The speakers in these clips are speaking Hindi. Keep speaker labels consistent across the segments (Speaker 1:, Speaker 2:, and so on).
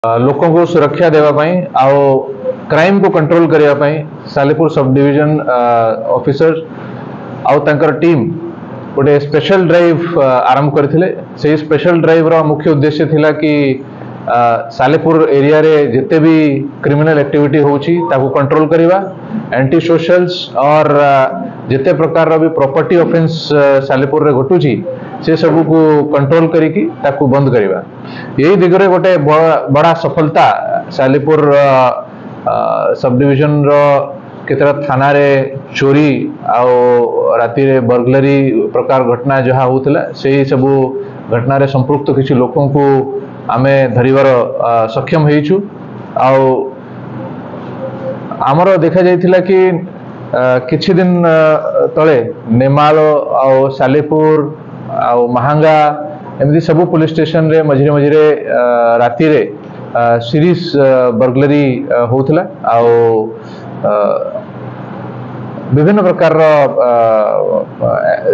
Speaker 1: लोकों को सुरक्षा देवाई आओ क्राइम को कंट्रोल करने सालेपुर सब डिविजन ऑफिसर आउ तांकर टीम गोटे स्पेशल ड्राइव आरंभ करथिले। से स्पेशल ड्राइव रो मुख्य उद्देश्य थिला कि सालेपुर एरिया रे जिते भी क्रिमिनल एक्टिविटी होची ताको कंट्रोल करिवा, एंटी सोशल्स और जिते प्रकार भी प्रॉपर्टी ऑफेंस सालेपुर रे घटुची से सब को कंट्रोल करिकी ताको बंद करिवा। यही दिगरे गोटे बड़ा सफलता सालेपुर सब डिविजन रो केतरा थाना रे चोरी आउ राति रे बर्गलरी प्रकार घटना जहा होतला से सब घटना रे संपृक्त किछि लोकों को आमे धरिवार सक्षम हेइछु। आउ हमरो देखा जाइथिला कि किछि दिन तळे नेमाल आउ सालेपुर आउ महांगा एमदी सब पुलिस स्टेशन रे मझिरे मझिरे राति रे सीरीज बर्गलरी होतला। आउ विभिन्न प्रकार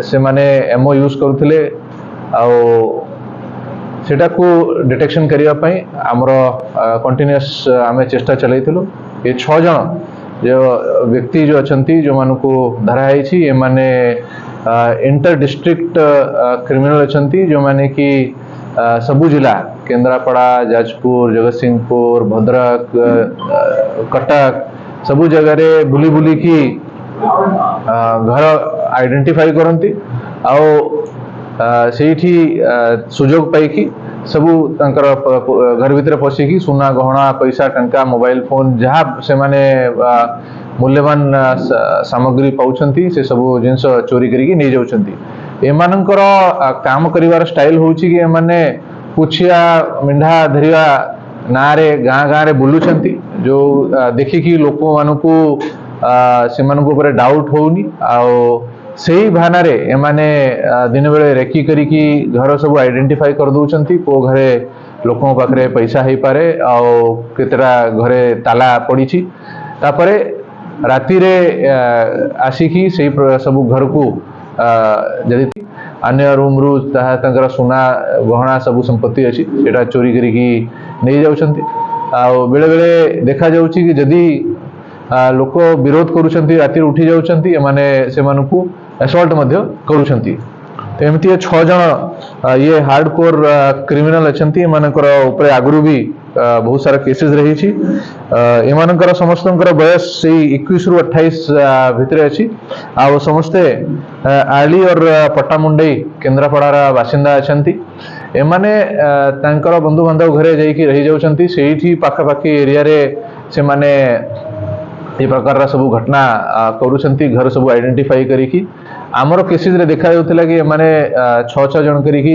Speaker 1: से माने एमओ यूज करुथिले आउ सेटा को डिटेक्शन करिया पई हमरो कंटिन्यूअस आमे चेष्टा चलैथिलु। ये 6 जन जो व्यक्ति जो अछंती जो मानु को धरा हैछि ए माने इंटर डिस्ट्रिक्ट क्रिमिनल अछंती जो माने कि सबु जिला केंद्रापड़ा, जाजपुर, जगतसिंहपुर, भद्रक, कटक सबु जगह रे बुली बुली की घर आइडेंटिफाई करती आठी सुजोग पाई सबू घर भीतर पशिकी सुना गहना पैसा टंका मोबाइल फोन जहाँ से माने मूल्यवान सामग्री पाउछंती से सबू जिनस चोरी करिकी नहीं जाउछंती। एमानंकर काम करिवार स्टाइल होउची कि एमाने पुछिया मिंढा धरिया ना रे गाँ गाँ रे बुलुछंती जो देखिकी लोक मानकू से ऊपर डाउट होनी आई भाना रे एमाने दिन बेले रेकी करिकी घर सब आइडेंटिफाई कर दउछंती को घरे लोकों पाखरे पैसा हे पारे आउ केतरा घरे ताला पड़ीची तापरे राति रे आसिकी से सब घर को जदि अन्य रूम रु ताहा सुना गहना सब संपत्ति अच्छी सेटा चोरी करिकी नहीं जाउछंती। आउ बेले बेले देखा जाउची कि जदि लोक विरोध करुछंती राति उठी जाउछंती एमाने से मानकू असॉल्ट मध्य करुछंती। तो एमती 6 जन ये हार्डकोर क्रिमिनल अछंती एमानकर ऊपर आगुरु भी बहुत सारा केसेस रही छी। एमानकर समस्तंकर बयस से 21 रु 28 भितरे अछि। आ समस्ते आली और पट्टामुंडई केंद्रापड़ा बासिंदा अछंती। एमाने तांकर बंधु बांधव घरे जाइकी रही जाउछंती सेठी पाखापाखी एरिया रे से माने ये प्रकार सब घटना करुछंती घर सब आइडेंटिफाई करिकी। आमर केसेस रे देखा जाउतला कि माने 6 जन करिकी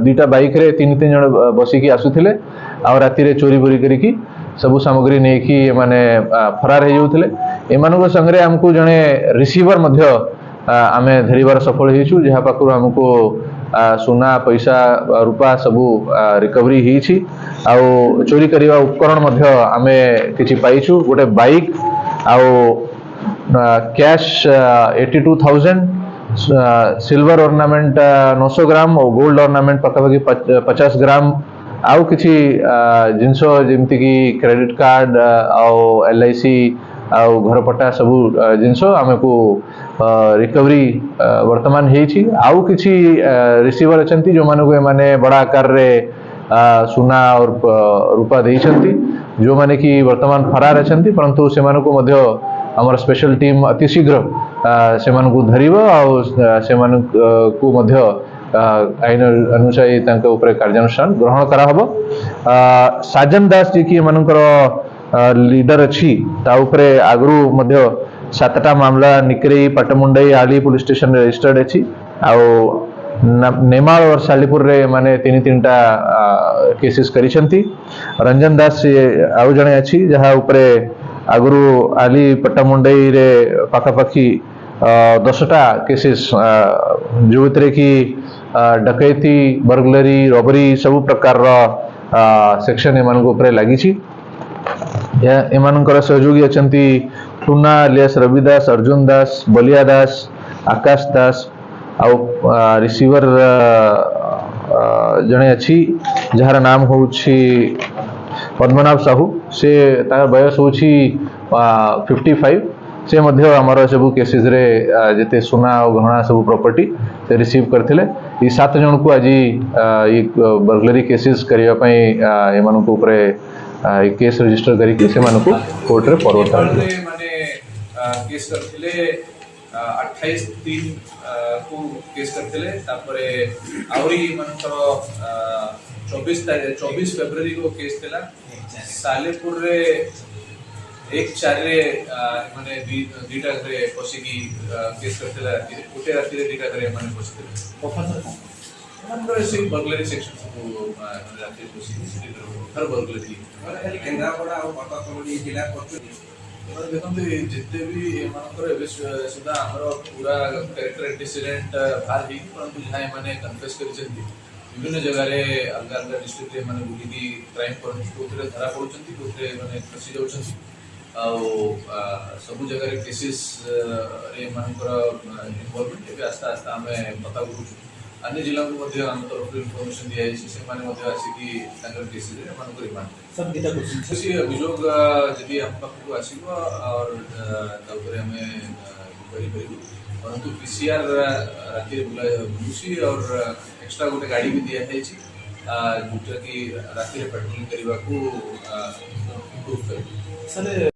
Speaker 1: 2टा बाइक रे 3 जन बसिकी आसुथिले आ राति रे चोरी बोरी करिकी सब सामग्री नेकी माने फरार हे जाउथिले। एमानको संगरे हमकू जने रिसीवर मध्य आमे धरिबार सफल हेछु जहा पाखरु हमको सुना पैसा रूपा सबू रिकवरी हिछि। आउ चोरी करिवा उपकरण मध्य आमे किछि पाइछु गोटे बाइक आउ कैश 82,000 सिल्वर ऑर्नामेंट 900 ग्राम और गोल्ड ऑर्नामेंट पकापकी 50 ग्राम आउ किछि जिनस जेमति कि क्रेडिट कार्ड आउ LIC आउ घर पट्टा सबू जिनस आमे को रिकवरी वर्तमान हेछि। आउ किछि रिसीवर अछंती जो माने को माने बड़ा आकार रे सुना और रूपा देइछंती जो माने कि वर्तमान फरार अछंती परंतु से माने को मध्य हमर स्पेशल टीम अति शीघ्र से माने को धरिबो आ से माने को मध्य आईन अनुसार तांके ऊपर कार्यानुष्ठान ग्रहण करा हबो। साजन दास जी की मानकर लीडर अच्छी ता ऊपर आगरू मध्य 7टा मामला निकरेई पट्टामुंडई आली पुलिस स्टेशन रजिस्टर्ड अच्छी आउ नेमाल और सालीपुर रे माने 3-3टा केसेस करिसंती। रंजन दास आउ जणे अच्छी जहा ऊपर आगरू आली पट्टामुंडई रे पाखापाखी 10टा केसेस जो भितर कि डकैती बर्गलरी रॉबरी सब प्रकार सेक्शन एमान ऊपर लगी। एमानकर सहयोगी अछंती टुना एलियास रवि दास, अर्जुन दास, बलिया दास, आकाश दास आउ रिसीवर जड़े अच्छी जार नाम हूँ पद्मनाभ साहू से तार बयस हूँ 55 से मध्य आमर सब केसेस रे जिते सुना और गहना सब प्रॉपर्टी से रिसीव करथिले। ये 7 जन को आज ये बर्गलरी केसेस करने एमान उपरे केस रजिस्टर करके से कोर्ट रे फॉरवर्ड
Speaker 2: माने केस करथिले 28/3 को केस करथिले तापरे आउरी मनकर 24 फरवरी को केस थिला सालेपुर रे 1/4 रे माने दीटा रे पसिकी केस करथिला उटे राती रे दीटा रे माने पसिथिले हमरे से बर्गलरी सेक्शन को राती पसिकी हर बर्गलरी खाली केंद्रापड़ा और पतातोड़ी जिला करथि देखते जिते भी एमानकर सुधा आमर पूरा कैरेक्टर एंटीसीडेंट बाहर ही परंतु जहाँ एमाने कन्फेस करिसेंती विभिन्न जगह रे अलग अलग डिस्ट्रिक्ट रे माने बुलिकी क्राइम करन कोथरे धरा पड़ुचंती कोथरे माने फसी जाउचंती आ सब जगह रे केसेस रे एमानकर इन्वॉल्वमेंट एबे आस्ता आस्ता हमें पता करूछु अन्य जिला को मध्य आम तरफ इनफॉरमेशन दिया है से माने मध्य आसी कि तांकर केसेस रे एमानकर रिमांड
Speaker 3: सब दिता क्वेश्चन
Speaker 2: से अभियोग यदि हम पाखु आसीबो और तापर हमें करि करिबो परंतु पीसीआर राति रे बुलासी और एक्स्ट्रा गोटे गाड़ी भी दिया है जोटा कि राति रे पेट्रोलिंग करबा को इम्प्रूव कर।